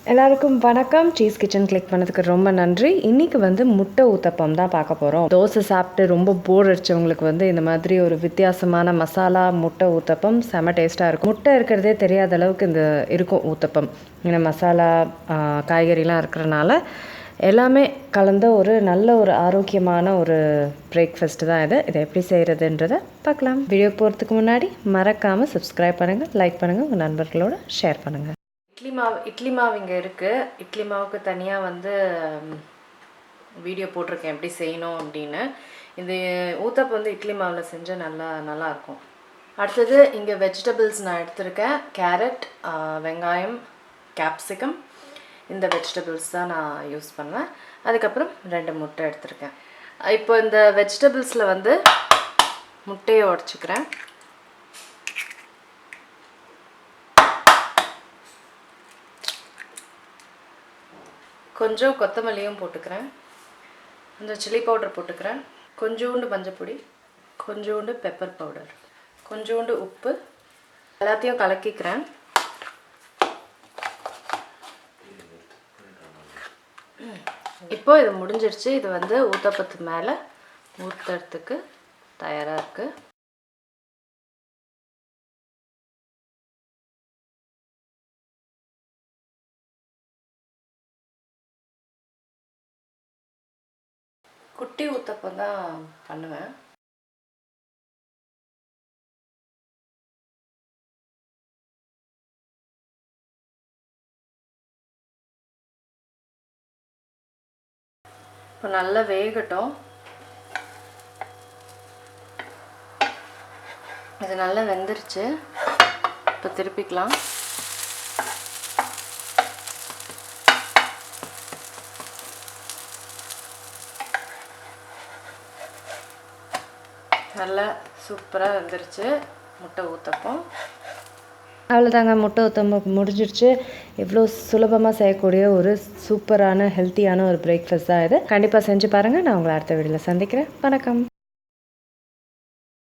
எல்லாருக்கும் வணக்கம். Cheese kitchen click பண்ணதுக்கு ரொம்ப நன்றி. இன்றைக்கி வந்து முட்டை ஊத்தப்பம் தான் பார்க்க போகிறோம். தோசை சாப்பிட்டு ரொம்ப போர் அடித்தவங்களுக்கு வந்து இந்த மாதிரி ஒரு வித்தியாசமான மசாலா முட்டை ஊத்தப்பம் செம டேஸ்ட்டாக இருக்கும். முட்டை இருக்கிறதே தெரியாத அளவுக்கு இந்த இருக்கும் ஊத்தப்பம். ஏன்னா மசாலா காய்கறிலாம் இருக்கிறனால எல்லாமே கலந்த ஒரு நல்ல ஒரு ஆரோக்கியமான ஒரு பிரேக்ஃபாஸ்ட்டு தான் இது. இதை எப்படி செய்கிறதுன்றதை பார்க்கலாம். வீடியோ போகிறதுக்கு முன்னாடி மறக்காமல் சப்ஸ்கிரைப் பண்ணுங்கள், லைக் பண்ணுங்கள், உங்கள் நண்பர்களோட ஷேர் பண்ணுங்கள். இட்லி மாவு இங்கே இருக்குது. இட்லி மாவுக்கு தனியாக வந்து வீடியோ போட்டிருக்கேன் எப்படி செய்யணும் அப்படின்னு. இது ஊத்தப்பம் வந்து இட்லி மாவில் செஞ்சால் நல்லாயிருக்கும். அடுத்தது இங்கே வெஜிடபிள்ஸ் நான் எடுத்திருக்கேன். கேரட், வெங்காயம், கேப்சிகம், இந்த வெஜிடபிள்ஸ் தான் நான் யூஸ் பண்ணுவேன். அதுக்கப்புறம் 2 முட்டை எடுத்திருக்கேன். இப்போ இந்த வெஜிடபிள்ஸில் வந்து முட்டையை உடச்சிக்கிறேன். கொஞ்சம் கொத்தமல்லியும் போட்டுக்கிறேன். கொஞ்சம் சில்லி பவுடர் போட்டுக்கிறேன். கொஞ்சோண்டு மஞ்சப்பொடி, கொஞ்சோண்டு பெப்பர் பவுடர், கொஞ்சோண்டு உப்பு, எல்லாத்தையும் கலக்கிக்கிறேன். இப்போ இது முடிஞ்சிருச்சு. இது வந்து ஊத்தப்பத்து மேலே ஊற்றுறதுக்கு தயாராக இருக்குது. குட்டி ஊத்தப்பம் தான் பண்ணுவேன். இப்போ நல்லா வேகட்டும். இது நல்லா வெந்துருச்சு. இப்போ திருப்பிக்கலாம். நல்லா சூப்பராக வந்துருச்சு முட்டை ஊத்தப்பம். அவ்வளோதாங்க, முட்டை ஊத்தப்பம் முடிஞ்சிருச்சு. எவ்வளோ சுலபமாக செய்யக்கூடிய ஒரு சூப்பரான ஹெல்த்தியான ஒரு பிரேக்ஃபாஸ்ட் தான் இது. கண்டிப்பாக செஞ்சு பாருங்கள். நான் உங்களை அடுத்த வீடியோவில் சந்திக்கிறேன். வணக்கம்.